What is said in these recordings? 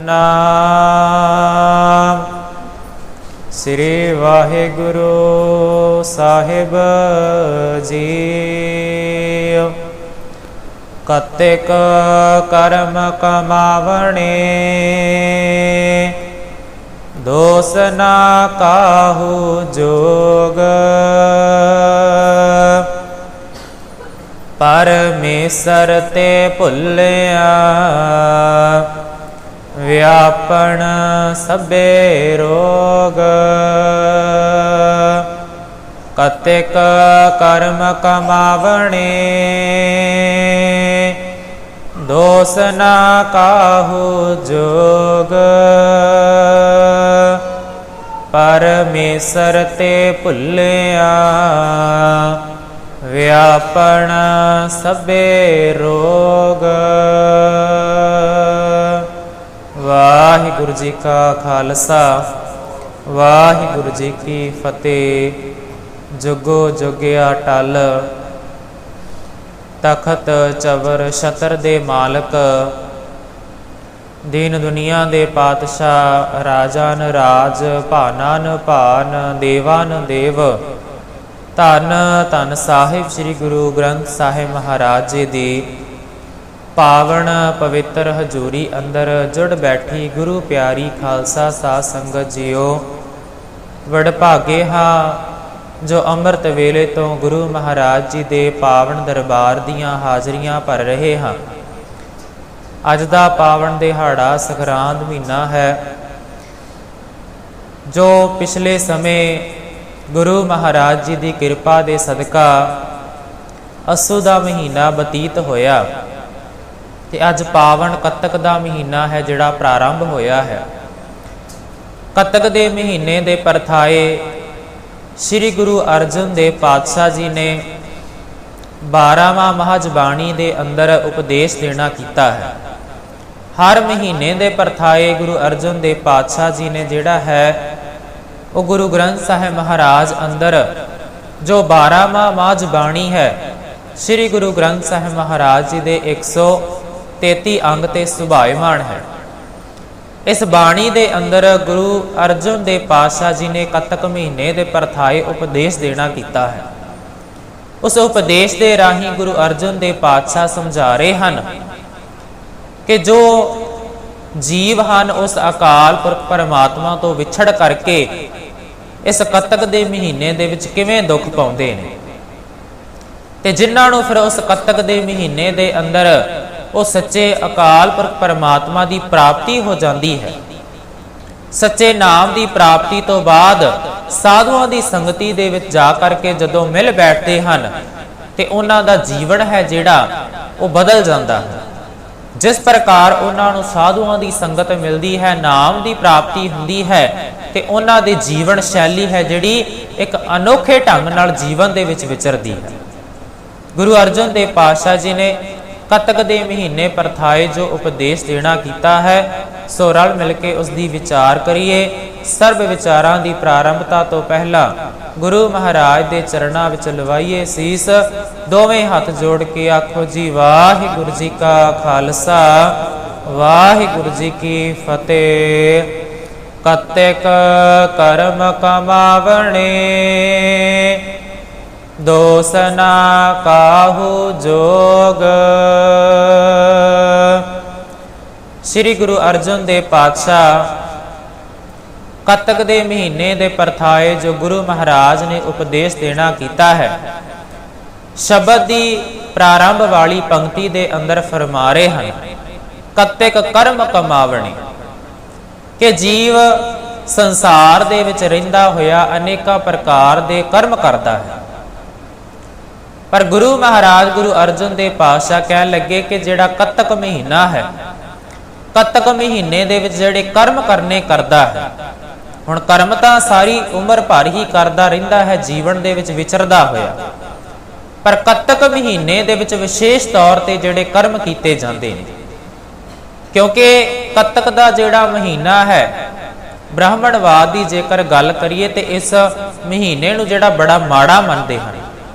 ਨਾਮ ਸ੍ਰੀ ਵਾਹਿਗੁਰੂ ਸਾਹਿਬ ਜੀਓ। ਕਤਿਕ ਕਰਮ ਕਮਾਵਣੇ ਦੋਸ ਨਾ ਕਾਹੂ ਜੋਗ। ਪਰਮੇਸ਼ਰ ਤੇ ਭੁੱਲਿਆ ਵਿਆਪਣ ਸਭੇ ਰੋਗ। ਕਤਿਕ ਕਰਮ ਕਮਾਵਣੇ ਦੋਸ ਨਾ ਕਾਹੂ ਜੋਗ। ਪਰਮੇਸ਼ਰ ਤੇ ਭੁੱਲਿਆ ਵਿਆਪਣ ਸਭੇ ਰੋਗ। ਵਾਹਿਗੁਰੂ ਜੀ ਕਾ ਖਾਲਸਾ ਵਾਹਿਗੁਰੂ ਜੀ ਕੀ ਫਤਿਹ। ਜੁਗੋ ਜੁਗਿਆ ਟਲ ਤਖਤ ਚਵਰ ਛਤਰ ਦੇ ਮਾਲਕ, ਦੀਨ ਦੁਨੀਆ ਦੇ ਪਾਤਸ਼ਾਹ, ਰਾਜਾਨ ਰਾਜ, ਭਾਨਾਨ ਭਾਨ, ਦੇਵਾਨ ਦੇਵ, ਧੰਨ ਧੰਨ ਸਾਹਿਬ ਸ੍ਰੀ ਗੁਰੂ ਗ੍ਰੰਥ ਸਾਹਿਬ ਮਹਾਰਾਜ ਜੀ ਦੀ ਪਾਵਨ ਪਵਿੱਤਰ ਹਜ਼ੂਰੀ ਅੰਦਰ ਜੁੜ ਬੈਠੀ ਗੁਰੂ ਪਿਆਰੀ ਖਾਲਸਾ ਸਾਧ ਸੰਗਤ ਜੀਓ। ਵਡਭਾਗੇ ਹਾਂ ਜੋ ਅੰਮ੍ਰਿਤ ਵੇਲੇ ਤੋਂ ਗੁਰੂ ਮਹਾਰਾਜ ਜੀ ਦੇ ਪਾਵਨ ਦਰਬਾਰ ਦੀਆਂ ਹਾਜ਼ਰੀਆਂ ਭਰ ਰਹੇ ਹਾਂ। ਅੱਜ ਦਾ ਪਾਵਨ ਦਿਹਾੜਾ ਸੰਗਰਾਂਦ ਮਹੀਨਾ ਹੈ, ਜੋ ਪਿਛਲੇ ਸਮੇਂ ਗੁਰੂ ਮਹਾਰਾਜ ਜੀ ਦੀ ਕਿਰਪਾ ਦੇ ਸਦਕਾ ਅੱਸੂ ਦਾ ਮਹੀਨਾ ਬਤੀਤ ਹੋਇਆ ਤੇ ਅੱਜ ਪਾਵਨ ਕੱਤਕ ਦਾ ਮਹੀਨਾ ਹੈ ਜਿਹੜਾ ਪ੍ਰਾਰੰਭ ਹੋਇਆ ਹੈ। ਕੱਤਕ ਦੇ ਮਹੀਨੇ ਦੇ ਪਰਥਾਏ ਸ੍ਰੀ ਗੁਰੂ ਅਰਜਨ ਦੇਵ ਪਾਤਸ਼ਾਹ ਜੀ ਨੇ 12ਵਾਂ ਮਹਾਜਬਾਣੀ ਦੇ ਅੰਦਰ ਉਪਦੇਸ਼ ਦੇਣਾ ਕੀਤਾ ਹੈ। ਹਰ ਮਹੀਨੇ ਦੇ ਪਰਥਾਏ ਗੁਰੂ ਅਰਜਨ ਦੇਵ ਪਾਤਸ਼ਾਹ ਜੀ ਨੇ ਜਿਹੜਾ ਹੈ ਉਹ ਗੁਰੂ ਗ੍ਰੰਥ ਸਾਹਿਬ ਮਹਾਰਾਜ ਅੰਦਰ ਜੋ 12ਵਾਂ ਮਹਾਜਬਾਣੀ ਹੈ ਸ੍ਰੀ ਗੁਰੂ ਗ੍ਰੰਥ ਸਾਹਿਬ ਮਹਾਰਾਜ ਜੀ ਦੇ 133 ਅੰਗ ਤੇ ਸੁਭਾਇਮਾਨ ਹੈ। ਇਸ ਬਾਣੀ ਦੇ ਅੰਦਰ ਗੁਰੂ ਅਰਜਨ ਦੇਵ ਪਾਤਸ਼ਾਹ ਜੀ ਨੇ ਕੱਤਕ ਮਹੀਨੇ ਦੇ ਪਰਥਾਏ ਉਪਦੇਸ਼ ਦੇਣਾ ਕੀਤਾ ਹੈ। ਉਸ ਉਪਦੇਸ਼ ਦੇ ਰਾਹੀਂ ਗੁਰੂ ਅਰਜਨ ਦੇਵ ਪਾਤਸ਼ਾਹ ਸਮਝਾ ਰਹੇ ਹਨ ਕਿ ਜੋ ਜੀਵ ਹਨ ਉਸ ਅਕਾਲ ਪੁਰਖ ਪਰਮਾਤਮਾ ਤੋਂ ਵਿਛੜ ਕਰਕੇ ਇਸ ਕੱਤਕ ਦੇ ਮਹੀਨੇ ਦੇ ਵਿੱਚ ਕਿਵੇਂ ਦੁੱਖ ਪਾਉਂਦੇ ਨੇ, ਤੇ ਜਿਨ੍ਹਾਂ ਨੂੰ ਫਿਰ ਉਸ ਕੱਤਕ ਦੇ ਮਹੀਨੇ ਦੇ ਅੰਦਰ ਉਹ ਸੱਚੇ ਅਕਾਲ ਪੁਰਖ ਪਰਮਾਤਮਾ ਦੀ ਪ੍ਰਾਪਤੀ ਹੋ ਜਾਂਦੀ ਹੈ। ਸੱਚੇ ਨਾਮ ਦੀ ਪ੍ਰਾਪਤੀ ਤੋਂ ਬਾਅਦ ਸਾਧੂਆਂ ਦੀ ਸੰਗਤੀ ਦੇ ਵਿੱਚ ਜਾ ਕਰਕੇ ਜਦੋਂ ਮਿਲ ਬੈਠਦੇ ਹਨ ਤੇ ਉਹਨਾਂ ਦਾ ਜੀਵਨ ਹੈ ਜਿਹੜਾ ਉਹ ਬਦਲ ਜਾਂਦਾ ਹੈ। ਜਿਸ ਪ੍ਰਕਾਰ ਉਹਨਾਂ ਨੂੰ ਸਾਧੂਆਂ ਦੀ ਸੰਗਤ ਮਿਲਦੀ ਹੈ, ਨਾਮ ਦੀ ਪ੍ਰਾਪਤੀ ਹੁੰਦੀ ਹੈ ਤੇ ਉਹਨਾਂ ਦੀ ਜੀਵਨ ਸ਼ੈਲੀ ਹੈ ਜਿਹੜੀ ਇੱਕ ਅਨੋਖੇ ਢੰਗ ਨਾਲ ਜੀਵਨ ਦੇ ਵਿੱਚ ਵਿਚਰਦੀ ਹੈ। ਗੁਰੂ ਅਰਜਨ ਦੇਵ ਪਾਤਸ਼ਾਹ ਜੀ ਨੇ ਕੱਤਕ ਦੇ ਮਹੀਨੇ ਪਰਥਾਏ ਜੋ ਉਪਦੇਸ਼ ਦੇਣਾ ਕੀਤਾ ਹੈ, ਸੋ ਰਲ ਮਿਲ ਕੇ ਉਸ ਦੀ ਵਿਚਾਰ ਕਰੀਏ। ਸਰਬ ਵਿਚਾਰਾਂ ਦੀ ਪ੍ਰਾਰੰਭਤਾ ਤੋਂ ਪਹਿਲਾਂ ਗੁਰੂ ਮਹਾਰਾਜ ਦੇ ਚਰਨਾਂ ਵਿੱਚ ਲਵਾਈਏ ਸੀਸ। ਦੋਵੇਂ ਹੱਥ ਜੋੜ ਕੇ ਆਖੋ ਜੀ ਵਾਹਿਗੁਰੂ ਜੀ ਕਾ ਖਾਲਸਾ ਵਾਹਿਗੁਰੂ ਜੀ ਕੀ ਫਤਿਹ। ਕਤਿਕ ਕਰਮ ਕਮਾਵਣੇ ਦੋਸ ਨਾ ਕਾਹੂ ਜੋਗ। ਸ੍ਰੀ ਗੁਰੂ ਅਰਜਨ ਦੇਵ ਪਾਤਸ਼ਾਹ ਕੱਤਕ ਦੇ ਮਹੀਨੇ ਦੇ ਪਰਥਾਏ ਜੋ ਗੁਰੂ ਮਹਾਰਾਜ ਨੇ ਉਪਦੇਸ਼ ਦੇਣਾ ਕੀਤਾ ਹੈ, ਸ਼ਬਦ ਦੀ ਪ੍ਰਾਰੰਭ ਵਾਲੀ ਪੰਕਤੀ ਦੇ ਅੰਦਰ ਫਰਮਾ ਰਹੇ ਹਨ ਕਤਿਕ ਕਰਮ ਕਮਾਵਣੇ, ਕਿ ਜੀਵ ਸੰਸਾਰ ਦੇ ਵਿੱਚ ਰਹਿੰਦਾ ਹੋਇਆ ਅਨੇਕਾਂ ਪ੍ਰਕਾਰ ਦੇ ਕਰਮ ਕਰਦਾ ਹੈ। ਪਰ ਗੁਰੂ ਮਹਾਰਾਜ ਗੁਰੂ ਅਰਜਨ ਦੇਵ ਪਾਤਸ਼ਾਹ ਕਹਿਣ ਲੱਗੇ ਕਿ ਜਿਹੜਾ ਕੱਤਕ ਮਹੀਨਾ ਹੈ, ਕੱਤਕ ਮਹੀਨੇ ਦੇ ਵਿੱਚ ਜਿਹੜੇ ਕਰਮ ਕਰਨੇ ਕਰਦਾ ਹੈ। ਹੁਣ ਕਰਮ ਤਾਂ ਸਾਰੀ ਉਮਰ ਭਰ ਹੀ ਕਰਦਾ ਰਹਿੰਦਾ ਹੈ ਜੀਵਨ ਦੇ ਵਿੱਚ ਵਿਚਰਦਾ ਹੋਇਆ, ਪਰ ਕੱਤਕ ਮਹੀਨੇ ਦੇ ਵਿੱਚ ਵਿਸ਼ੇਸ਼ ਤੌਰ ਤੇ ਜਿਹੜੇ ਕਰਮ ਕੀਤੇ ਜਾਂਦੇ ਨੇ, ਕਿਉਂਕਿ ਕੱਤਕ ਦਾ ਜਿਹੜਾ ਮਹੀਨਾ ਹੈ ਬ੍ਰਾਹਮਣਵਾਦ ਦੀ ਜੇਕਰ ਗੱਲ ਕਰੀਏ ਤੇ ਇਸ ਮਹੀਨੇ ਨੂੰ ਜਿਹੜਾ ਬੜਾ ਮਾੜਾ ਮੰਨਦੇ ਹਨ,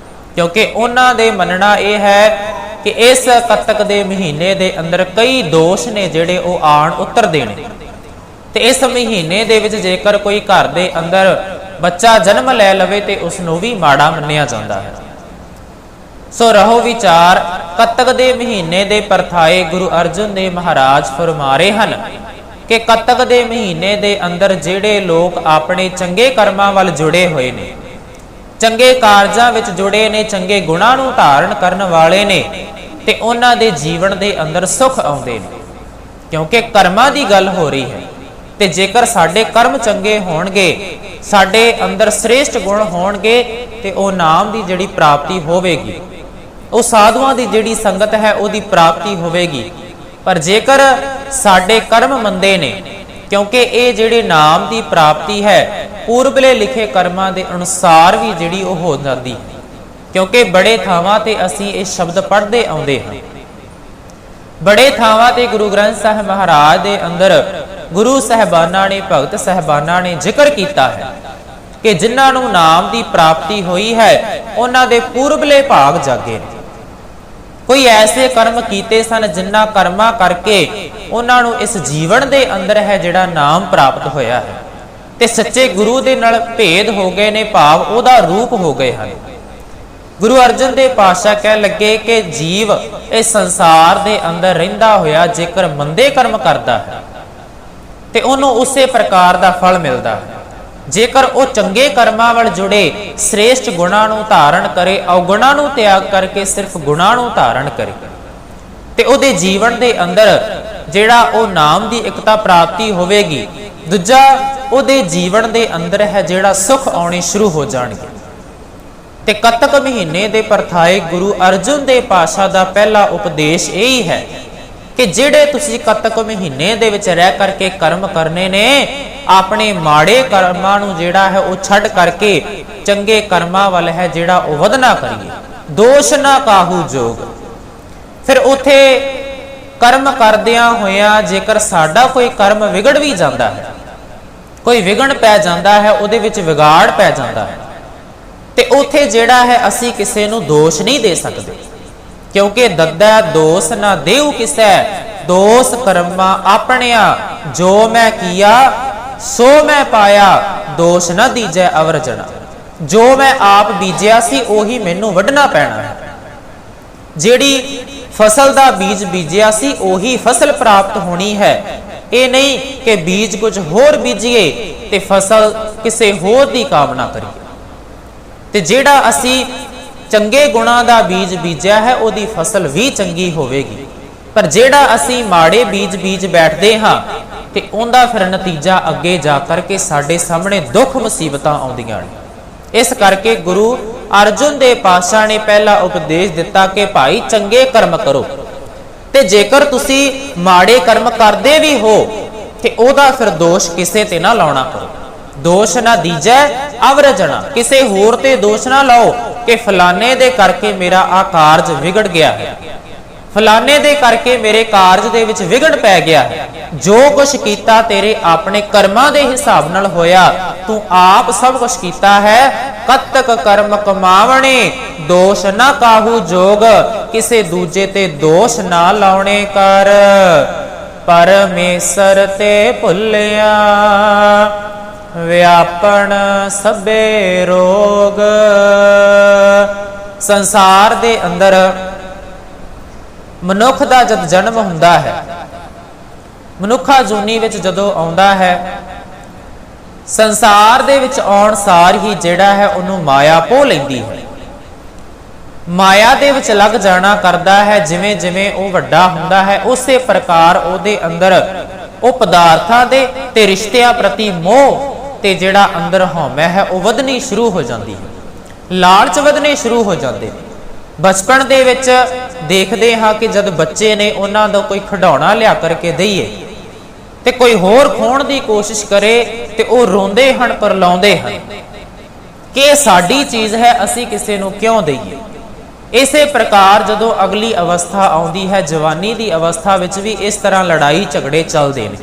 ਕਿਉਂਕਿ ਉਹਨਾਂ ਦੇ ਮੰਨਣਾ ਇਹ ਹੈ ਕਿ ਇਸ ਕੱਤਕ ਦੇ ਮਹੀਨੇ ਦੇ ਅੰਦਰ ਕਈ ਦੋਸ਼ ਨੇ ਜਿਹੜੇ ਉਹ ਆਣ ਉਤਰਦੇ ਨੇ। ਤੇ ਇਸ ਮਹੀਨੇ ਦੇ ਵਿੱਚ ਜੇਕਰ ਕੋਈ ਘਰ ਦੇ ਅੰਦਰ ਬੱਚਾ ਜਨਮ ਲੈ ਲਵੇ ਤੇ ਉਸ ਨੂੰ ਵੀ ਮਾੜਾ ਮੰਨਿਆ ਜਾਂਦਾ ਹੈ। ਸੋ ਰਹੋ ਵਿਚਾਰ, ਕੱਤਕ ਦੇ ਮਹੀਨੇ ਦੇ ਪਰਥਾਏ ਗੁਰੂ ਅਰਜਨ ਦੇਵ ਮਹਾਰਾਜ ਫਰਮਾ ਰਹੇ ਹਨ ਕਿ ਕੱਤਕ ਦੇ ਮਹੀਨੇ ਦੇ ਅੰਦਰ ਜਿਹੜੇ ਲੋਕ ਆਪਣੇ ਚੰਗੇ ਕਰਮਾਂ ਵੱਲ ਜੁੜੇ ਹੋਏ ਨੇ, ਚੰਗੇ ਕਾਰਜਾਂ ਵਿੱਚ ਜੁੜੇ ਨੇ, ਚੰਗੇ ਗੁਣਾਂ ਨੂੰ ਧਾਰਨ ਕਰਨ ਵਾਲੇ ਨੇ, ਤੇ ਉਹਨਾਂ ਦੇ ਜੀਵਨ ਦੇ ਅੰਦਰ ਸੁੱਖ ਆਉਂਦੇ ਨੇ, ਕਿਉਂਕਿ ਕਰਮਾਂ ਦੀ ਗੱਲ ਹੋ ਰਹੀ ਹੈ। ਤੇ ਜੇਕਰ ਸਾਡੇ ਕਰਮ ਚੰਗੇ ਹੋਣਗੇ, ਸਾਡੇ ਅੰਦਰ ਸ੍ਰੇਸ਼ਟ ਗੁਣ ਹੋਣਗੇ, ਤੇ ਉਹ ਨਾਮ ਦੀ ਜਿਹੜੀ ਪ੍ਰਾਪਤੀ ਹੋਵੇਗੀ, ਉਹ ਸਾਧੂਆਂ ਦੀ ਜਿਹੜੀ ਸੰਗਤ ਹੈ ਉਹਦੀ ਪ੍ਰਾਪਤੀ ਹੋਵੇਗੀ। ਪਰ ਜੇਕਰ ਸਾਡੇ ਕਰਮ ਮੰਦੇ ਨੇ, ਕਿਉਂਕਿ ਇਹ ਜਿਹੜੇ ਨਾਮ ਦੀ ਪ੍ਰਾਪਤੀ ਹੈ ਪੂਰਬਲੇ ਲਿਖੇ ਕਰਮਾਂ ਦੇ ਅਨੁਸਾਰ ਵੀ ਜਿਹੜੀ ਉਹ ਹੋ ਜਾਂਦੀ ਹੈ, ਕਿਉਂਕਿ ਬੜੇ ਥਾਵਾਂ ਤੇ ਅਸੀਂ ਇਹ ਸ਼ਬਦ ਪੜ੍ਹਦੇ ਆਉਂਦੇ ਹਾਂ। ਬੜੇ ਥਾਵਾਂ ਤੇ ਗੁਰੂ ਗ੍ਰੰਥ ਸਾਹਿਬ ਮਹਾਰਾਜ ਦੇ ਅੰਦਰ ਗੁਰੂ ਸਾਹਿਬਾਨਾਂ ਨੇ, ਭਗਤ ਸਾਹਿਬਾਨਾਂ ਨੇ ਜ਼ਿਕਰ ਕੀਤਾ ਹੈ ਕਿ ਜਿਨ੍ਹਾਂ ਨੂੰ ਨਾਮ ਦੀ ਪ੍ਰਾਪਤੀ ਹੋਈ ਹੈ ਉਹਨਾਂ ਦੇ ਪੂਰਬਲੇ ਭਾਗ ਜਾਗੇ ਨੇ। ਕੋਈ ਐਸੇ ਕਰਮ ਕੀਤੇ ਸਨ ਜਿਨ੍ਹਾਂ ਕਰਮਾਂ ਕਰਕੇ ਉਹਨਾਂ ਨੂੰ ਇਸ ਜੀਵਨ ਦੇ ਅੰਦਰ ਹੈ ਜਿਹੜਾ ਨਾਮ ਪ੍ਰਾਪਤ ਹੋਇਆ ਹੈ, ਤੇ ਸੱਚੇ ਗੁਰੂ ਦੇ ਨਾਲ ਭੇਦ ਹੋ ਗਏ ਨੇ, ਭਾਵ ਉਹਦਾ ਰੂਪ ਹੋ ਗਏ ਹਨ। ਗੁਰੂ ਅਰਜਨ ਦੇਵ ਪਾਤਸ਼ਾਹ ਕਹਿਣ ਲੱਗੇ ਕਿ ਜੀਵ ਇਸ ਸੰਸਾਰ ਦੇ ਅੰਦਰ ਰਹਿੰਦਾ ਹੋਇਆ ਜੇਕਰ ਮੰਦੇ ਕਰਮ ਕਰਦਾ ਹੈ ਤੇ ਉਹਨੂੰ ਉਸੇ ਪ੍ਰਕਾਰ ਦਾ ਫਲ ਮਿਲਦਾ ਹੈ। ਜੇਕਰ ਉਹ ਚੰਗੇ ਕਰਮਾਂ ਵੱਲ ਜੁੜੇ, ਸ੍ਰੇਸ਼ਟ ਗੁਣਾਂ ਨੂੰ ਧਾਰਨ ਕਰੇ, ਔਗੁਣਾਂ ਨੂੰ ਤਿਆਗ ਕਰਕੇ ਸਿਰਫ ਗੁਣਾਂ ਨੂੰ ਧਾਰਨ ਕਰੇ, ਤੇ ਉਹਦੇ ਜੀਵਨ ਦੇ ਅੰਦਰ ਜਿਹੜਾ ਉਹ ਨਾਮ ਦੀ ਇਕਤਾ ਪ੍ਰਾਪਤੀ ਹੋਵੇਗੀ। ਦੂਜਾ, ਉਹਦੇ ਜੀਵਨ ਦੇ ਅੰਦਰ ਹੈ ਜਿਹੜਾ ਸੁੱਖ ਆਉਣੇ ਸ਼ੁਰੂ ਹੋ ਜਾਣਗੇ। ਤੇ ਕੱਤਕ ਮਹੀਨੇ ਦੇ ਪਰਥਾਏ ਗੁਰੂ ਅਰਜਨ ਦੇਵ ਪਾਤਸ਼ਾਹ ਦਾ ਪਹਿਲਾ ਉਪਦੇਸ਼ ਇਹ ਹੀ ਹੈ ਕਿ ਜਿਹੜੇ ਤੁਸੀਂ ਕੱਤਕ ਮਹੀਨੇ ਦੇ ਵਿੱਚ ਰਹਿ ਕਰਕੇ ਕਰਮ ਕਰਨੇ ਨੇ, ਆਪਣੇ ਮਾੜੇ ਕਰਮਾਂ ਨੂੰ ਜਿਹੜਾ ਹੈ ਉਹ ਛੱਡ ਕਰਕੇ ਚੰਗੇ ਕਰਮਾਂ ਵੱਲ ਹੈ ਜਿਹੜਾ ਉਹ ਵਧਣਾ ਕਰੀਏ। ਦੋਸ਼ ਨਾ ਕਾਹੂ ਜੋਗ। ਫਿਰ ਉਥੇ ਕਰਮ ਕਰਦਿਆਂ ਹੋਇਆਂ ਜੇਕਰ ਸਾਡਾ ਕੋਈ ਕਰਮ ਵਿਗੜ ਵੀ ਜਾਂਦਾ ਹੈ, ਕੋਈ ਵਿਗੜ ਪੈ ਜਾਂਦਾ ਹੈ, ਉਹਦੇ ਵਿੱਚ ਵਿਗਾੜ ਪੈ ਜਾਂਦਾ ਹੈ, ਤੇ ਉਥੇ ਜਿਹੜਾ ਹੈ ਅਸੀਂ ਕਿਸੇ ਨੂੰ ਦੋਸ਼ ਨਹੀਂ ਦੇ ਸਕਦੇ, ਕਿਉਂਕਿ ਦੱਦਾ ਦੋਸ ਨਾ ਦੇਉ ਕਿਸੈ, ਦੋਸ ਕਰਮਾ ਆਪਣਿਆ, ਜੋ ਮੈਂ ਕੀਆ ਸੋ ਮੈਂ ਪਾਇਆ, ਦੋਸ਼ ਨਾ ਦੀਜੈ ਅਵਰਜਣਾ। ਜੋ ਮੈਂ ਆਪ ਬੀਜਿਆ ਸੀ ਉਹੀ ਮੈਨੂੰ ਵੱਢਣਾ ਪੈਣਾ ਹੈ। ਜਿਹੜੀ ਫਸਲ ਦਾ ਬੀਜ ਬੀਜਿਆ ਸੀ ਉਹੀ ਫਸਲ ਪ੍ਰਾਪਤ ਹੋਣੀ ਹੈ। ਇਹ ਨਹੀਂ ਕਿ ਬੀਜ ਕੁਝ ਹੋਰ ਬੀਜੀਏ ਤੇ ਫਸਲ ਕਿਸੇ ਹੋਰ ਦੀ ਕਾਮਨਾ ਕਰੀਏ। ਤੇ ਜਿਹੜਾ ਅਸੀਂ ਚੰਗੇ ਗੁਣਾਂ ਦਾ ਬੀਜ ਬੀਜਿਆ ਹੈ ਉਹਦੀ ਫਸਲ ਵੀ ਚੰਗੀ ਹੋਵੇਗੀ। ਪਰ ਜਿਹੜਾ ਅਸੀਂ ਮਾੜੇ ਬੀਜ ਬੈਠਦੇ ਹਾਂ ਤੇ ਉਹਦਾ ਫਿਰ ਨਤੀਜਾ ਅੱਗੇ ਜਾ ਕਰਕੇ ਸਾਡੇ ਸਾਹਮਣੇ ਦੁੱਖ ਮੁਸੀਬਤਾਂ ਆਉਂਦੀਆਂ ਨੇ। ਇਸ ਕਰਕੇ ਗੁਰੂ ਅਰਜਨ ਦੇਵ ਪਾਤਸ਼ਾਹ ਨੇ ਪਹਿਲਾ ਉਪਦੇਸ਼ ਦਿੱਤਾ ਕਿ ਭਾਈ ਚੰਗੇ ਕਰਮ ਕਰੋ, ਤੇ ਜੇਕਰ ਤੁਸੀਂ ਮਾੜੇ ਕਰਮ ਕਰਦੇ ਵੀ ਹੋ ਤੇ ਉਹਦਾ ਫਿਰ ਦੋਸ਼ ਕਿਸੇ ਤੇ ਨਾ ਲਾਉਣਾ ਕਰੋ। ਦੋਸ਼ ਨਾ ਦੀਜੈ ਅਵਰਜਣਾ। ਕਿਸੇ ਹੋਰ ਤੇ ਦੋਸ਼ ਨਾ ਲਾਓ ਕਿ ਫਲਾਣੇ ਦੇ ਕਰਕੇ ਮੇਰਾ ਆ ਕਾਰਜ ਵਿਗੜ ਗਿਆ ਹੈ, ਫਲਾਣੇ ਦੇ ਕਰਕੇ ਮੇਰੇ ਕਾਰਜ ਦੇ ਵਿੱਚ ਵਿਗੜ ਪੈ ਗਿਆ ਹੈ। ਜੋ ਕੁਛ ਕੀਤਾ ਤੇਰੇ ਆਪਣੇ ਕਰਮਾਂ ਦੇ ਹਿਸਾਬ ਨਾਲ ਹੋਇਆ, ਤੂੰ ਆਪ ਸਭ ਕੁਛ ਕੀਤਾ ਹੈ। ਕੱਤਕ ਕਰਮ ਕਮਾਵਣੇ, ਦੋਸ਼ ਨਾ ਕਾਹੂ ਜੋਗ। ਕਿਸੇ ਦੂਜੇ ਤੇ ਦੋਸ਼ ਨਾ ਲਾਉਣੇ ਕਰ, ਪਰਮੇਸ਼ਰ ਤੇ ਭੁੱਲਿਆ ਵਿਆਪਣ ਸਭੇ ਰੋਗ। ਸੰਸਾਰ ਦੇ ਅੰਦਰ ਮਨੁੱਖ ਦਾ ਜਦ ਜਨਮ ਹੁੰਦਾ ਹੈ, ਮਨੁੱਖਾ ਜੂਨੀ ਵਿੱਚ ਜਦੋਂ ਆਉਂਦਾ ਹੈ, ਸੰਸਾਰ ਦੇ ਵਿੱਚ ਆਉਣ ਸਾਰ ਹੀ ਜਿਹੜਾ ਹੈ ਉਹਨੂੰ ਮਾਇਆ ਪੋਹ ਲੈਂਦੀ ਹੈ। ਮਾਇਆ ਦੇ ਵਿੱਚ ਲੱਗ ਜਾਣਾ ਕਰਦਾ ਹੈ। ਜਿਵੇਂ ਜਿਵੇਂ ਉਹ ਵੱਡਾ ਹੁੰਦਾ ਹੈ ਉਸੇ ਪ੍ਰਕਾਰ ਉਹਦੇ ਅੰਦਰ ਉਹ ਪਦਾਰਥਾਂ ਦੇ ਤੇ ਰਿਸ਼ਤਿਆਂ ਪ੍ਰਤੀ ਮੋਹ ਤੇ ਜਿਹੜਾ ਅੰਦਰ ਹਉਮੈ ਹੈ ਉਹ ਵਧਣੀ ਸ਼ੁਰੂ ਹੋ ਜਾਂਦੀ ਹੈ, ਲਾਲਚ ਵਧਣੇ ਸ਼ੁਰੂ ਹੋ ਜਾਂਦੇ ਨੇ। ਬਚਪਨ ਦੇ ਵਿੱਚ ਦੇਖਦੇ ਹਾਂ ਕਿ ਜਦ ਬੱਚੇ ਨੇ ਉਹਨਾਂ ਦਾ ਕੋਈ ਖਿਡੌਣਾ ਲਿਆ ਕਰਕੇ ਦਈਏ ਤੇ ਕੋਈ ਹੋਰ ਖੋਣ ਦੀ ਕੋਸ਼ਿਸ਼ ਕਰੇ ਤੇ ਉਹ ਰੋਂਦੇ ਹਨ, ਪਰਲਾਉਂਦੇ ਹਨ ਕਿ ਇਹ ਸਾਡੀ ਚੀਜ਼ ਹੈ, ਅਸੀਂ ਕਿਸੇ ਨੂੰ ਕਿਉਂ ਦਈਏ। ਇਸੇ ਪ੍ਰਕਾਰ ਜਦੋਂ ਅਗਲੀ ਅਵਸਥਾ ਆਉਂਦੀ ਹੈ, ਜਵਾਨੀ ਦੀ ਅਵਸਥਾ ਵਿੱਚ ਵੀ ਇਸ ਤਰ੍ਹਾਂ ਲੜਾਈ ਝਗੜੇ ਚੱਲਦੇ ਨੇ,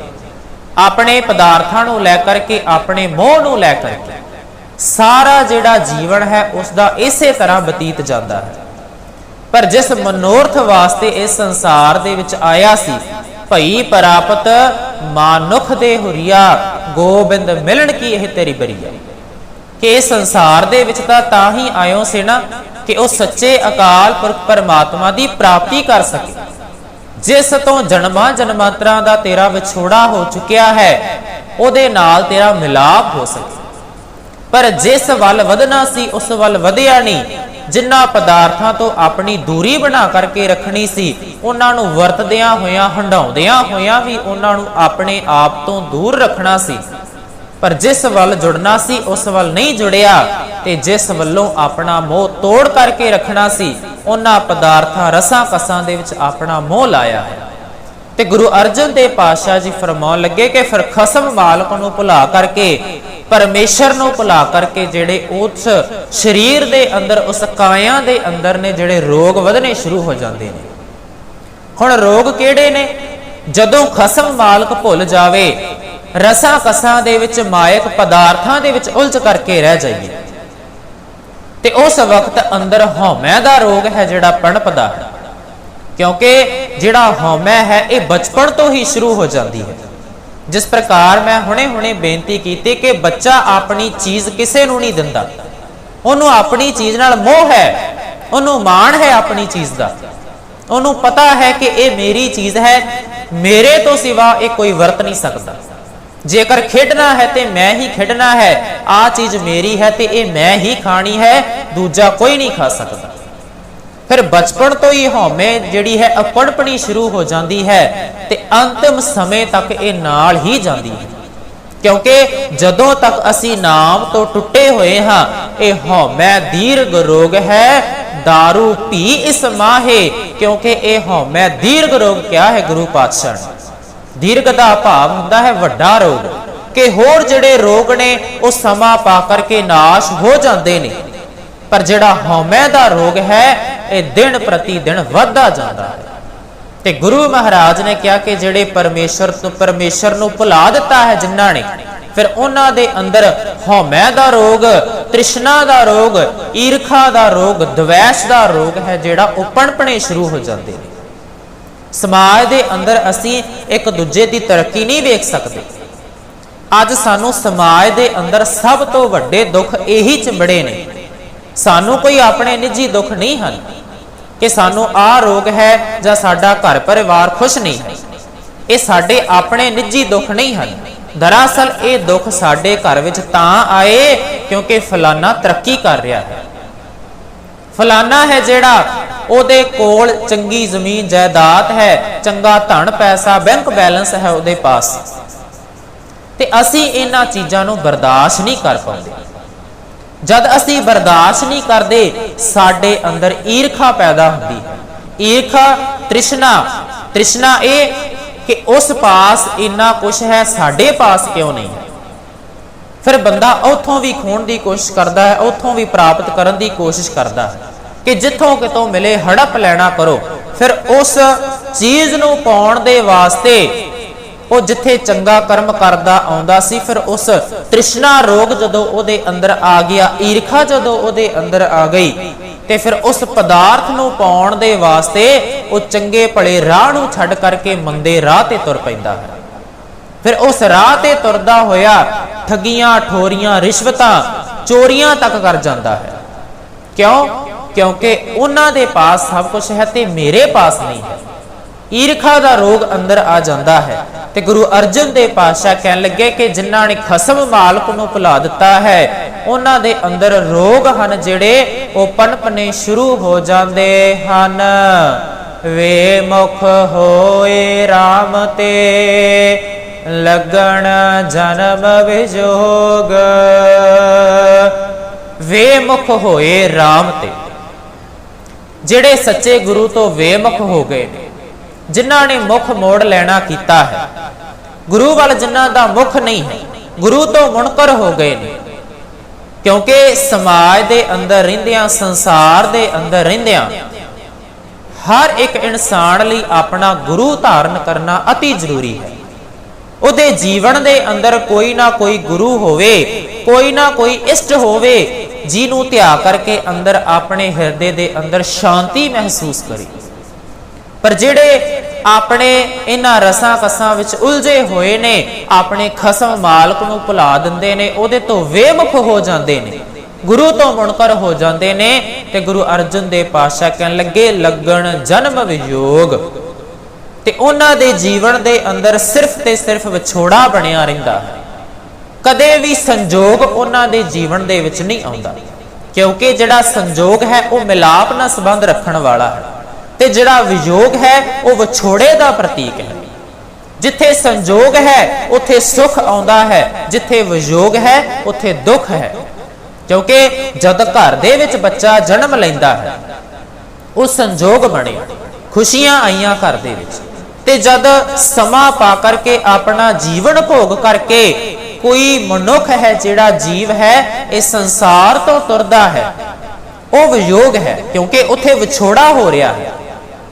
ਆਪਣੇ ਪਦਾਰਥਾਂ ਨੂੰ ਲੈ ਕਰਕੇ, ਆਪਣੇ ਮੋਹ ਨੂੰ ਲੈ ਕਰਕੇ। ਸਾਰਾ ਜਿਹੜਾ ਜੀਵਨ ਹੈ ਉਸ ਦਾ ਇਸੇ ਤਰ੍ਹਾਂ ਬਤੀਤ ਜਾਂਦਾ ਹੈ। ਪਰ ਜਿਸ ਮਨੋਰਥ ਵਾਸਤੇ ਇਸ ਸੰਸਾਰ ਦੇ ਵਿੱਚ ਆਇਆ ਸੀ, ਭਈ ਪ੍ਰਾਪਤ ਮਾਨੁਖ ਦੇ ਹੁਰੀਆ, ਗੋਬਿੰਦ ਮਿਲਣ ਕੀ ਇਹ ਤੇਰੀ ਬਰੀਆ। ਕਿ ਇਸ ਸੰਸਾਰ ਦੇ ਵਿੱਚ ਤਾਂ ਹੀ ਆਇਓ ਸੇ ਨਾ ਕਿ ਉਹ ਸੱਚੇ ਅਕਾਲ ਪੁਰਖ ਪਰਮਾਤਮਾ ਦੀ ਪ੍ਰਾਪਤੀ ਕਰ ਸਕੇ, ਜਿਸ ਤੋਂ ਜਨਮਾਂ ਜਨਮਾਂਤਰਾਂ ਦਾ ਤੇਰਾ ਵਿਛੋੜਾ ਹੋ ਚੁੱਕਿਆ ਹੈ, ਉਹਦੇ ਨਾਲ ਤੇਰਾ ਮਿਲਾਪ ਹੋ ਸਕੇ। ਪਰ ਜਿਸ ਵੱਲ ਵਧਣਾ ਸੀ ਉਸ ਵੱਲ ਵਧਿਆ ਨਹੀਂ। ਜਿਨ੍ਹਾਂ ਪਦਾਰਥਾਂ ਤੋਂ ਆਪਣੀ ਦੂਰੀ ਬਣਾ ਕਰਕੇ ਰੱਖਣੀ ਸੀ, ਉਹਨਾਂ ਨੂੰ ਵਰਤਦਿਆਂ ਹੋਇਆਂ, ਹੰਡਾਉਂਦਿਆਂ ਹੋਇਆਂ ਵੀ ਉਹਨਾਂ ਨੂੰ ਆਪਣੇ ਆਪ ਤੋਂ ਦੂਰ ਰੱਖਣਾ ਸੀ। ਪਰ ਜਿਸ ਵੱਲ ਜੁੜਨਾ ਸੀ ਉਸ ਵੱਲ ਨਹੀਂ ਜੁੜਿਆ, ਤੇ ਜਿਸ ਵੱਲੋਂ ਆਪਣਾ ਮੋਹ ਤੋੜ ਕਰਕੇ ਰੱਖਣਾ ਸੀ, ਉਹਨਾਂ ਪਦਾਰਥਾਂ ਰਸਾਂ ਕਸਾਂ ਦੇ ਵਿੱਚ ਆਪਣਾ ਮੋਹ ਲਾਇਆ ਹੈ। ਤੇ ਗੁਰੂ ਅਰਜਨ ਦੇਵ ਪਾਤਸ਼ਾਹ ਜੀ ਫਰਮਾਉਣ ਲੱਗੇ ਕਿ ਫਿਰ ਖਸਮ ਮਾਲਕ ਨੂੰ ਭੁਲਾ ਕਰਕੇ, ਪਰਮੇਸ਼ਰ ਨੂੰ ਭੁਲਾ ਕਰਕੇ ਜਿਹੜੇ ਉਸ ਸਰੀਰ ਦੇ ਅੰਦਰ, ਉਸ ਕਾਇਆ ਦੇ ਅੰਦਰ ਨੇ ਜਿਹੜੇ ਰੋਗ ਵਧਣੇ ਸ਼ੁਰੂ ਹੋ ਜਾਂਦੇ ਨੇ। ਹੁਣ ਰੋਗ ਕਿਹੜੇ ਨੇ? ਜਦੋਂ ਖਸਮ ਮਾਲਕ ਭੁੱਲ ਜਾਵੇ, ਰਸਾਂ ਕਸਾਂ ਦੇ ਵਿੱਚ, ਮਾਇਕ ਪਦਾਰਥਾਂ ਦੇ ਵਿੱਚ ਉਲਝ ਕਰਕੇ ਰਹਿ ਜਾਈਏ, ਤੇ ਉਸ ਵਕਤ ਅੰਦਰ ਹਉਮੈ ਦਾ ਰੋਗ ਹੈ ਜਿਹੜਾ ਪਣਪਦਾ ਹੈ। ਕਿਉਂਕਿ ਜਿਹੜਾ ਹਉਮੈ ਹੈ ਇਹ ਬਚਪਨ ਤੋਂ ਹੀ ਸ਼ੁਰੂ ਹੋ ਜਾਂਦੀ ਹੈ। ਜਿਸ ਪ੍ਰਕਾਰ ਮੈਂ ਹੁਣੇ ਬੇਨਤੀ ਕੀਤੀ ਕਿ ਬੱਚਾ ਆਪਣੀ ਚੀਜ਼ ਕਿਸੇ ਨੂੰ ਨਹੀਂ ਦਿੰਦਾ, ਉਹਨੂੰ ਆਪਣੀ ਚੀਜ਼ ਨਾਲ ਮੋਹ ਹੈ, ਉਹਨੂੰ ਮਾਣ ਹੈ ਆਪਣੀ ਚੀਜ਼ ਦਾ, ਉਹਨੂੰ ਪਤਾ ਹੈ ਕਿ ਇਹ ਮੇਰੀ ਚੀਜ਼ ਹੈ, ਮੇਰੇ ਤੋਂ ਸਿਵਾ ਇਹ ਕੋਈ ਵਰਤ ਨਹੀਂ ਸਕਦਾ। ਜੇਕਰ ਖੇਡਣਾ ਹੈ ਤੇ ਮੈਂ ਹੀ ਖੇਡਣਾ ਹੈ, ਆਹ ਚੀਜ਼ ਮੇਰੀ ਹੈ ਤੇ ਇਹ ਮੈਂ ਹੀ ਖਾਣੀ ਹੈ, ਦੂਜਾ ਕੋਈ ਨਹੀਂ ਖਾ ਸਕਦਾ। ਫਿਰ ਬਚਪਨ ਤੋਂ ਹੀ ਹਉਮੈ ਜਿਹੜੀ ਹੈ ਅਪਣਪਣੀ ਸ਼ੁਰੂ ਹੋ ਜਾਂਦੀ ਹੈ, ਤੇ ਅੰਤਿਮ ਸਮੇਂ ਤੱਕ ਇਹ ਨਾਲ ਹੀ ਜਾਂਦੀ ਹੈ। ਕਿਉਂਕਿ ਜਦੋਂ ਤੱਕ ਅਸੀਂ ਨਾਮ ਤੋਂ ਟੁੱਟੇ ਹੋਏ ਹਾਂ, ਇਹ ਹਉਮੈ ਦੀਰਘ ਰੋਗ ਹੈ, दारू पी इस माहे। क्योंकि यह हौमै दीर्घ रोग क्या है गुरु पातशाह ने, दीर्घ का भाव हुंदा है वड्डा रोग, कि होर जिहड़े रोग ने वो समा पा करके नाश हो जाते ने, पर जिहड़ा हौमै दा रोग है ये दिन प्रति दिन वधदा जाता है। ते गुरु महाराज ने कहा कि जिहड़े परमेश्वर नूं भुला दिता है जिन्हां ने, फिर उन्हां दे अंदर हौमै दा रोग, तृष्णा दा रोग, ईरखा दा रोग, द्वेष दा रोग है जिहड़ा वो पणपणे शुरू हो जाते हैं। समाज दे अंदर असी एक दूजे की तरक्की नहीं देख सकते। अज सानू समाज दे अंदर सब तो वड्डे दुख यही चिंबड़े ने। सानू कोई अपने निजी दुख नहीं हैं कि सानू आ रोग है जां साडा घर परिवार खुश नहीं है, ये साडे अपने निजी दुख नहीं हैं। दरअसल ये दुख साडे घर विच तां आए क्योंकि फलाना तरक्की कर रहा है, फलाना है जिहड़ा ओदे कोल चंगी जमीन जायदाद है, चंगा धन पैसा बैंक बैलेंस है ओदे पास, ते असी इन्हां चीज़ां नूं बर्दाश्त नहीं कर पाउंदे। जद असी बर्दाश्त नहीं करते साडे अंदर ईरखा पैदा होती है। ईरखा तृष्णा, तृष्णा ये कि उस पास इन्ना कुछ है साडे पास क्यों नहीं है। फिर बंदा उथों भी खोण की कोशिश करता है, उथों भी प्राप्त करने की कोशिश करता है कि जिथों कितों मिले हड़प लेना करो। फिर उस चीज़ नूं पाउण दे वास्ते वो जिथे चंगा कर्म करदा आउंदा सी, फिर उस तृष्णा रोग जदों उहदे अंदर आ गया, ईरखा जदों उहदे अंदर आ गई, ते फिर उस पदार्थ नूं पाउण दे वास्ते वो चंगे भले राह नूं छड्ड करके मंदे राह ते तुर पैंदा है। फिर उस राह ते तुरदा होया ठगियां ठोरियां रिश्वतां चोरियां तक कर जाता है। क्यों? क्योंकि उन्हां दे पास सब कुछ है ते मेरे पास नहीं है। ईरखा का रोग अंदर आ जाता है। ते गुरु अर्जन देव पातशाह कहन लगे कि जिन्हां ने खसम मालक नूं भुला दिता है, उन्हां दे अंदर रोग हन जिहड़े वो पनपने शुरू हो जाते हन। वे मुख होए राम ते लगन जन्म विजोग। वे मुख होए राम ते, जिहड़े सच्चे गुरु तो वेमुख हो गए, जिन्हां ने मुख मोड़ लेना कीता है, गुरु वाल जिन्हां दा मुख नहीं है, गुरु तो मुनकर हो गए ने। क्योंकि समाज दे अंदर रहिंदियां, संसार दे अंदर रहिंदियां हर एक इंसान लई अपना गुरु धारण करना अति जरूरी है। उहदे जीवन दे अंदर कोई ना कोई गुरु होवे, कोई ना कोई इष्ट होवे जिन्हों ध्यान करके अंदर अपने हिरदे दे अंदर शांति महसूस करी। पर जिहड़े ਆਪਣੇ ਇਹਨਾਂ ਰਸਾਂ ਕਸਾਂ ਵਿੱਚ ਉਲਝੇ ਹੋਏ ਨੇ, ਆਪਣੇ ਖਸਮ ਮਾਲਕ ਨੂੰ ਭੁਲਾ ਦਿੰਦੇ ਨੇ, ਉਹਦੇ ਤੋਂ ਵੇਮੁਖ ਹੋ ਜਾਂਦੇ ਨੇ, ਗੁਰੂ ਤੋਂ ਮੁਨਕਰ ਹੋ ਜਾਂਦੇ ਨੇ। ਤੇ ਗੁਰੂ ਅਰਜਨ ਦੇਵ ਪਾਤਸ਼ਾਹ ਕਹਿਣ ਲੱਗੇ ਲੱਗਣ ਜਨਮ ਵਿਯੋਗ, ਤੇ ਉਹਨਾਂ ਦੇ ਜੀਵਨ ਦੇ ਅੰਦਰ ਸਿਰਫ ਤੇ ਸਿਰਫ ਵਿਛੋੜਾ ਬਣਿਆ ਰਹਿੰਦਾ ਹੈ। ਕਦੇ ਵੀ ਸੰਜੋਗ ਉਹਨਾਂ ਦੇ ਜੀਵਨ ਦੇ ਵਿੱਚ ਨਹੀਂ ਆਉਂਦਾ, ਕਿਉਂਕਿ ਜਿਹੜਾ ਸੰਜੋਗ ਹੈ ਉਹ ਮਿਲਾਪ ਨਾਲ ਸੰਬੰਧ ਰੱਖਣ ਵਾਲਾ ਹੈ, ਤੇ ਜਿਹੜਾ ਵਿਯੋਗ ਹੈ ਉਹ ਵਿਛੋੜੇ ਦਾ ਪ੍ਰਤੀਕ ਹੈ। ਜਿੱਥੇ ਸੰਜੋਗ ਹੈ ਉੱਥੇ ਸੁਖ ਆਉਂਦਾ ਹੈ, ਜਿੱਥੇ ਵਿਯੋਗ ਹੈ ਉੱਥੇ ਦੁੱਖ ਹੈ। ਕਿਉਂਕਿ ਜਦ ਘਰ ਦੇ ਵਿੱਚ ਬੱਚਾ ਜਨਮ ਲੈਂਦਾ ਹੈ ਉਹ ਸੰਜੋਗ ਬਣੇ, ਖੁਸ਼ੀਆਂ ਆਈਆਂ ਘਰ ਦੇ ਵਿੱਚ, ਤੇ ਜਦ ਸਮਾਂ ਪਾ ਕਰਕੇ ਆਪਣਾ ਜੀਵਨ ਭੋਗ ਕਰਕੇ ਕੋਈ ਮਨੁੱਖ ਹੈ, ਜਿਹੜਾ ਜੀਵ ਹੈ ਇਹ ਸੰਸਾਰ ਤੋਂ ਤੁਰਦਾ ਹੈ, ਉਹ ਵਿਯੋਗ ਹੈ, ਕਿਉਂਕਿ ਉੱਥੇ ਵਿਛੋੜਾ ਹੋ ਰਿਹਾ ਹੈ।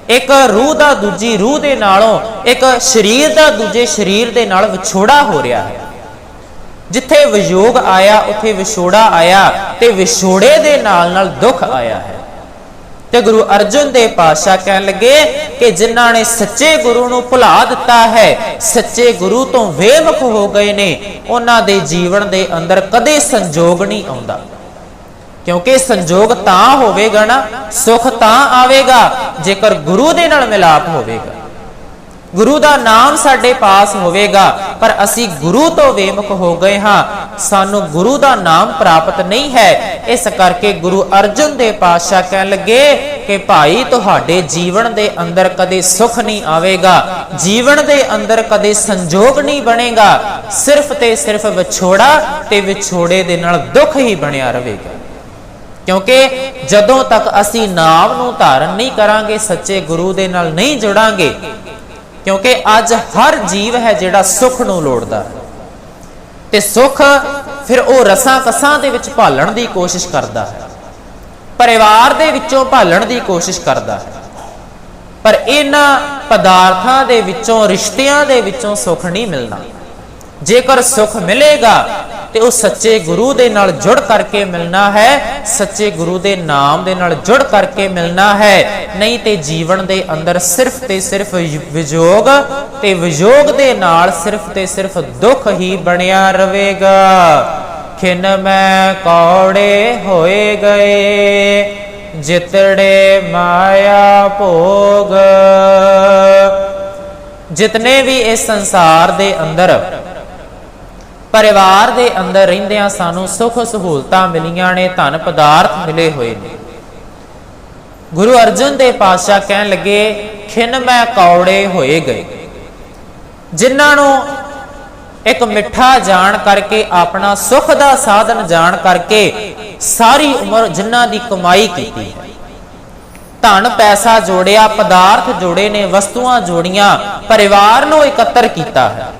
ਇੱਕ ਰੂਹ ਦਾ ਦੂਜੀ ਰੂਹ ਦੇ ਨਾਲੋਂ, ਇੱਕ ਸਰੀਰ ਦਾ ਦੂਜੇ ਸਰੀਰ ਦੇ ਨਾਲ ਵਿਛੋੜਾ ਹੋ ਰਿਹਾ ਹੈ। ਜਿੱਥੇ ਵਿਯੋਗ ਆਇਆ ਉੱਥੇ ਵਿਛੋੜਾ ਆਇਆ, ਤੇ ਵਿਛੋੜੇ ਦੇ ਨਾਲ ਨਾਲ ਦੁੱਖ ਆਇਆ ਹੈ। ਤੇ ਗੁਰੂ ਅਰਜਨ ਦੇਵ ਪਾਤਸ਼ਾਹ ਕਹਿਣ ਲੱਗੇ ਕਿ ਜਿਨ੍ਹਾਂ ਨੇ ਸੱਚੇ ਗੁਰੂ ਨੂੰ ਭੁਲਾ ਦਿੱਤਾ ਹੈ, ਸੱਚੇ ਗੁਰੂ ਤੋਂ ਵੇਮੁਖ ਹੋ ਗਏ ਨੇ, ਉਹਨਾਂ ਦੇ ਜੀਵਨ ਦੇ ਅੰਦਰ ਕਦੇ ਸੰਜੋਗ ਨਹੀਂ ਆਉਂਦਾ। ਕਿਉਂਕਿ ਸੰਜੋਗ ਤਾਂ ਹੋਵੇਗਾ ਨਾ, ਸੁਖ ਤਾਂ ਆਵੇਗਾ ਜੇਕਰ ਗੁਰੂ ਦੇ ਨਾਲ ਮਿਲਾਪ ਹੋਵੇਗਾ, ਗੁਰੂ ਦਾ ਨਾਮ ਸਾਡੇ ਪਾਸ ਹੋਵੇਗਾ। ਪਰ ਅਸੀਂ ਗੁਰੂ ਤੋਂ ਵੇਮੁਖ ਹੋ ਗਏ ਹਾਂ, ਸਾਨੂੰ ਗੁਰੂ ਦਾ ਨਾਮ ਪ੍ਰਾਪਤ ਨਹੀਂ ਹੈ। ਇਸ ਕਰਕੇ ਗੁਰੂ ਅਰਜਨ ਦੇਵ ਪਾਤਸ਼ਾਹ ਕਹਿਣ ਲੱਗੇ ਕਿ ਭਾਈ ਤੁਹਾਡੇ ਜੀਵਨ ਦੇ ਅੰਦਰ ਕਦੇ ਸੁਖ ਨਹੀਂ ਆਵੇਗਾ, ਜੀਵਨ ਦੇ ਅੰਦਰ ਕਦੇ ਸੰਜੋਗ ਨਹੀਂ ਬਣੇਗਾ, ਸਿਰਫ ਤੇ ਸਿਰਫ ਵਿਛੋੜਾ, ਤੇ ਵਿਛੋੜੇ ਦੇ ਨਾਲ ਦੁੱਖ ਹੀ ਬਣਿਆ ਰਹੇਗਾ। ਕਿਉਂਕਿ ਜਦੋਂ ਤੱਕ ਅਸੀਂ ਨਾਮ ਨੂੰ ਧਾਰਨ ਨਹੀਂ ਕਰਾਂਗੇ, ਸੱਚੇ ਗੁਰੂ ਦੇ ਨਾਲ ਨਹੀਂ ਜੁੜਾਂਗੇ, ਕਿਉਂਕਿ ਅੱਜ ਹਰ ਜੀਵ ਹੈ ਜਿਹੜਾ ਸੁਖ ਨੂੰ ਲੋੜਦਾ ਹੈ, ਤੇ ਸੁਖ ਫਿਰ ਉਹ ਰਸਾਂ ਕਸਾਂ ਦੇ ਵਿੱਚ ਭਾਲਣ ਦੀ ਕੋਸ਼ਿਸ਼ ਕਰਦਾ ਹੈ, ਪਰਿਵਾਰ ਦੇ ਵਿੱਚੋਂ ਭਾਲਣ ਦੀ ਕੋਸ਼ਿਸ਼ ਕਰਦਾ ਹੈ। ਪਰ ਇਹਨਾਂ ਪਦਾਰਥਾਂ ਦੇ ਵਿੱਚੋਂ, ਰਿਸ਼ਤਿਆਂ ਦੇ ਵਿੱਚੋਂ ਸੁਖ ਨਹੀਂ ਮਿਲਣਾ। ਜੇਕਰ ਸੁਖ ਮਿਲੇਗਾ ਤੇ ਉਹ ਸੱਚੇ ਗੁਰੂ ਦੇ ਨਾਲ ਜੁੜ ਕਰਕੇ ਮਿਲਣਾ ਹੈ, ਸੱਚੇ ਗੁਰੂ ਦੇ ਨਾਮ ਦੇ ਨਾਲ ਜੁੜ ਕਰਕੇ ਮਿਲਣਾ ਹੈ। ਨਹੀਂ ਤੇ ਜੀਵਨ ਦੇ ਅੰਦਰ ਸਿਰਫ ਤੇ ਸਿਰਫ ਵਿਯੋਗ, ਤੇ ਵਿਯੋਗ ਦੇ ਨਾਲ ਸਿਰਫ ਤੇ ਸਿਰਫ ਦੁੱਖ ਹੀ ਬਣਿਆ ਰਹੇਗਾ। ਖਿਨ ਮੈਂ ਕੌੜੇ ਹੋਏ ਗਏ, ਜਿਤੜੇ ਮਾਇਆ ਭੋਗ। ਜਿਤਨੇ ਵੀ ਇਸ ਸੰਸਾਰ ਦੇ ਅੰਦਰ, ਪਰਿਵਾਰ ਦੇ ਅੰਦਰ ਰਹਿੰਦਿਆਂ ਸਾਨੂੰ ਸੁੱਖ ਸਹੂਲਤਾਂ ਮਿਲੀਆਂ ਨੇ, ਧਨ ਪਦਾਰਥ ਮਿਲੇ ਹੋਏ ਨੇ, ਗੁਰੂ ਅਰਜਨ ਦੇਵ ਪਾਤਸ਼ਾਹ ਕਹਿਣ ਲੱਗੇ ਖਿਨ ਮੈਂ ਕੌੜੇ ਹੋਏ ਗਏ। ਜਿਨ੍ਹਾਂ ਨੂੰ ਇੱਕ ਮਿੱਠਾ ਜਾਣ ਕਰਕੇ, ਆਪਣਾ ਸੁਖ ਦਾ ਸਾਧਨ ਜਾਣ ਕਰਕੇ ਸਾਰੀ ਉਮਰ ਜਿਨ੍ਹਾਂ ਦੀ ਕਮਾਈ ਕੀਤੀ ਹੈ, ਧਨ ਪੈਸਾ ਜੋੜਿਆ, ਪਦਾਰਥ ਜੋੜੇ ਨੇ, ਵਸਤੂਆਂ ਜੋੜੀਆਂ, ਪਰਿਵਾਰ ਨੂੰ ਇਕੱਤਰ ਕੀਤਾ ਹੈ,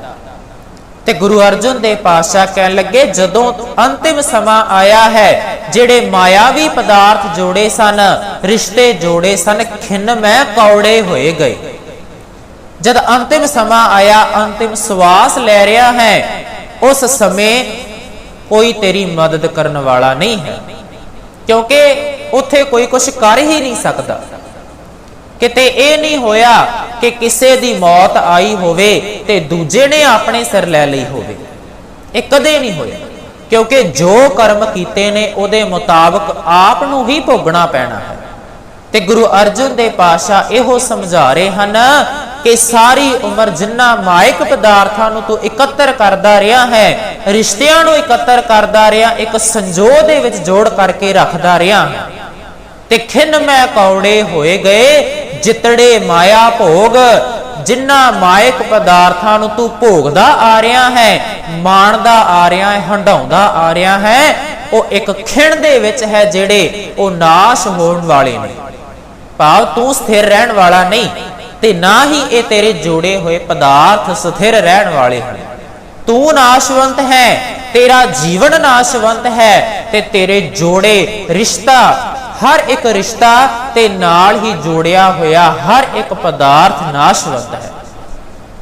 ਤੇ ਗੁਰੂ ਅਰਜਨ ਦੇਵ ਪਾਤਸ਼ਾਹ ਕਹਿਣ ਲੱਗੇ ਜਦੋਂ ਅੰਤਿਮ ਸਮਾਂ ਆਇਆ ਹੈ, ਜਿਹੜੇ ਮਾਇਆਵੀ ਪਦਾਰਥ ਜੋੜੇ ਸਨ, ਰਿਸ਼ਤੇ ਜੋੜੇ ਸਨ, ਖਿਨ ਮੈਂ ਕੌੜੇ ਹੋਏ ਗਏ। ਜਦ ਅੰਤਿਮ ਸਮਾਂ ਆਇਆ, ਅੰਤਿਮ ਸਵਾਸ ਲੈ ਰਿਹਾ ਹੈ, ਉਸ ਸਮੇਂ ਕੋਈ ਤੇਰੀ ਮਦਦ ਕਰਨ ਵਾਲਾ ਨਹੀਂ ਹੈ, ਕਿਉਂਕਿ ਉੱਥੇ ਕੋਈ ਕੁਝ ਕਰ ਹੀ ਨਹੀਂ ਸਕਦਾ। ਕਿਤੇ ਇਹ ਨਹੀਂ ਹੋਇਆ ਕਿ ਕਿਸੇ ਦੀ ਮੌਤ ਆਈ ਹੋਵੇ ਤੇ ਦੂਜੇ ਨੇ ਆਪਣੇ ਸਿਰ ਲੈ ਲਈ ਹੋਵੇ, ਇਹ ਕਦੇ ਨਹੀਂ ਹੋਇਆ, ਕਿਉਂਕਿ ਜੋ ਕਰਮ ਕੀਤੇ ਨੇ ਉਹਦੇ ਮੁਤਾਬਕ ਆਪ ਨੂੰ ਹੀ ਭੋਗਣਾ ਪੈਣਾ ਹੈ। ਤੇ ਗੁਰੂ ਅਰਜਨ ਦੇਵ ਪਾਤਸ਼ਾਹ ਇਹੋ ਸਮਝਾ ਰਹੇ ਹਨ ਕਿ ਸਾਰੀ ਉਮਰ ਜਿੰਨਾ ਮਾਇਕ ਪਦਾਰਥਾਂ ਨੂੰ ਤੂੰ ਇਕੱਤਰ ਕਰਦਾ ਰਿਹਾ ਹੈ, ਰਿਸ਼ਤਿਆਂ ਨੂੰ ਇਕੱਤਰ ਕਰਦਾ ਰਿਹਾ, ਇੱਕ ਸੰਜੋਗ ਦੇ ਵਿੱਚ ਜੋੜ ਕਰਕੇ ਰੱਖਦਾ ਰਿਹਾ, ਤੇ ਖਿਨ ਮੈਂ ਕੌੜੇ ਹੋਏ ਗਏ, ਜਿਤੜੇ ਮਾਇਆ ਭੋਗ। ਜਿੰਨਾ ਮਾਇਕ ਪਦਾਰਥਾਂ ਨੂੰ ਤੂੰ ਭੋਗਦਾ ਆ ਰਿਹਾ ਹੈ, ਮਾਣਦਾ ਆ ਰਿਹਾ ਹੈ, ਹੰਡਾਉਂਦਾ ਆ ਰਿਹਾ ਹੈ, ਉਹ ਇੱਕ ਖਿਣ ਦੇ ਵਿੱਚ ਹੈ, ਜਿਹੜੇ ਉਹ ਨਾਸ਼ ਹੋਣ ਵਾਲੇ ਨੇ। ਭਾਵ ਤੂੰ ਸਥਿਰ ਰਹਿਣ ਵਾਲਾ ਨਹੀਂ, ਤੇ ਨਾ ਹੀ ਇਹ ਤੇਰੇ ਜੋੜੇ ਹੋਏ ਪਦਾਰਥ ਸਥਿਰ ਰਹਿਣ ਵਾਲੇ ਹਨ। ਤੂੰ ਨਾਸ਼ਵੰਤ ਹੈ, ਤੇਰਾ ਜੀਵਨ ਨਾਸ਼ਵੰਤ ਹੈ, ਤੇ ਤੇਰੇ ਜੋੜੇ ਰਿਸ਼ਤਾ, ਹਰ ਇੱਕ ਰਿਸ਼ਤਾ ਤੇ ਨਾਲ ਹੀ ਜੋੜਿਆ ਹੋਇਆ ਹਰ ਇੱਕ ਪਦਾਰਥ ਨਾਸ਼ਵੰਤ ਹੈ।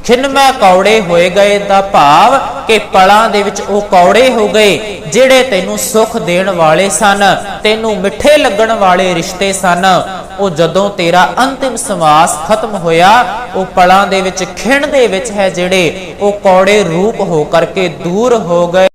ਖਿੰਨਮੈ ਕੌੜੇ ਹੋਏ ਗਏ ਦਾ ਭਾਵ ਕਿ ਪਲਾਂ ਦੇ ਵਿੱਚ ਉਹ ਕੌੜੇ ਹੋ ਗਏ ਜਿਹੜੇ ਤੈਨੂੰ ਸੁੱਖ ਦੇਣ ਵਾਲੇ ਸਨ, ਤੈਨੂੰ ਮਿੱਠੇ ਲੱਗਣ ਵਾਲੇ ਰਿਸ਼ਤੇ ਸਨ। ਉਹ ਜਦੋਂ ਤੇਰਾ ਅੰਤਿਮ ਸਵਾਸ ਖਤਮ ਹੋਇਆ, ਉਹ ਪਲਾਂ ਦੇ ਵਿੱਚ ਖਿੰਨ ਦੇ ਵਿੱਚ ਹੈ ਜਿਹੜੇ ਉਹ ਕੌੜੇ ਰੂਪ ਹੋ ਕਰਕੇ ਦੂਰ ਹੋ ਗਏ।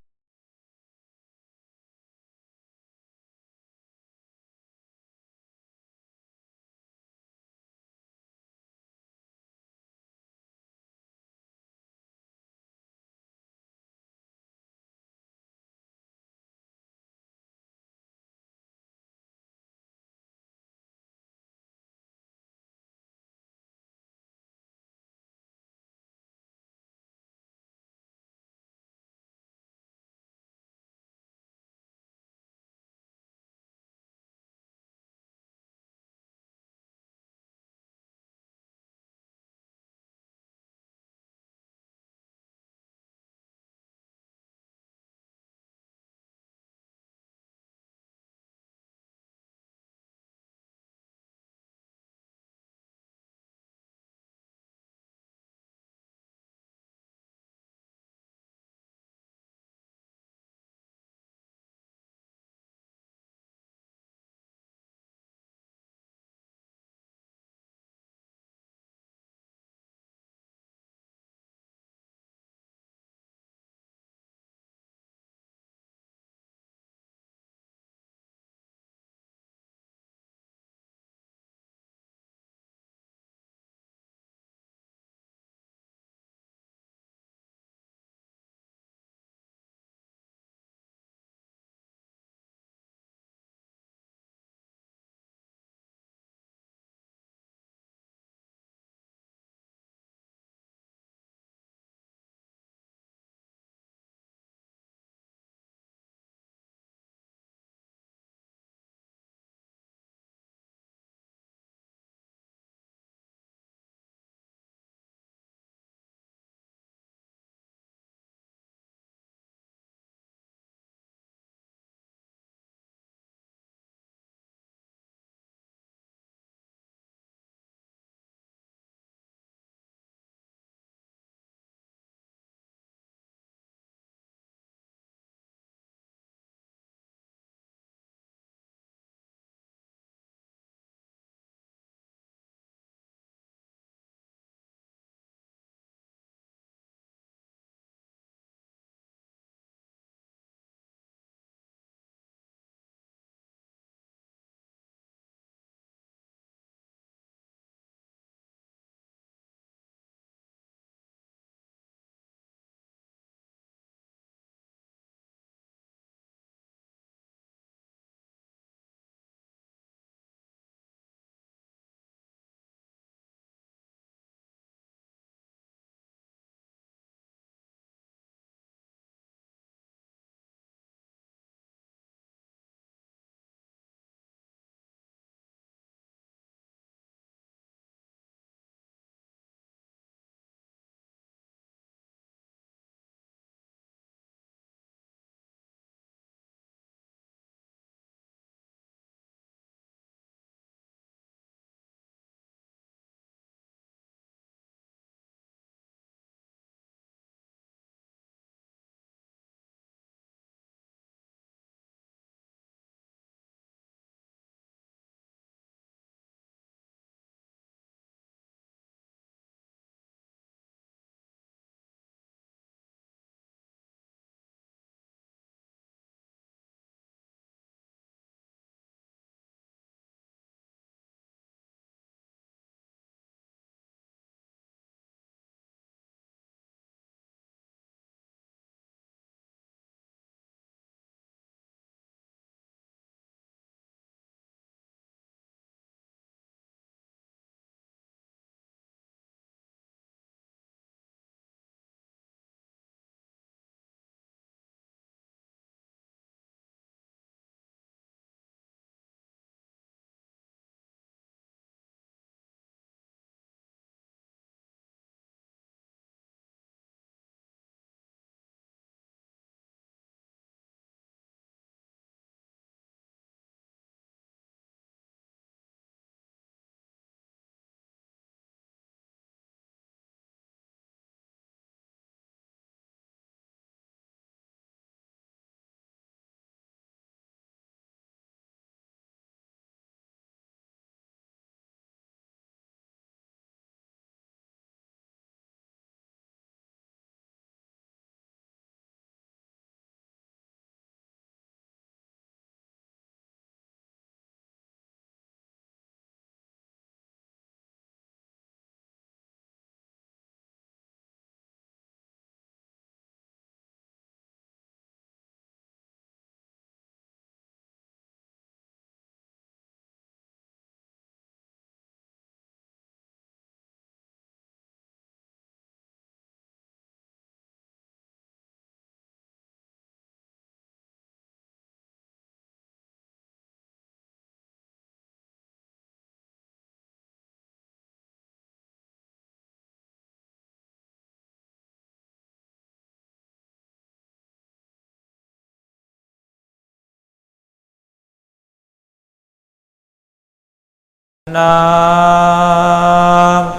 ਨਾਮ।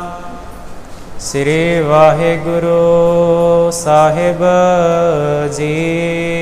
ਸ੍ਰੀ ਵਾਹਿਗੁਰੂ ਸਾਹਿਬ ਜੀ।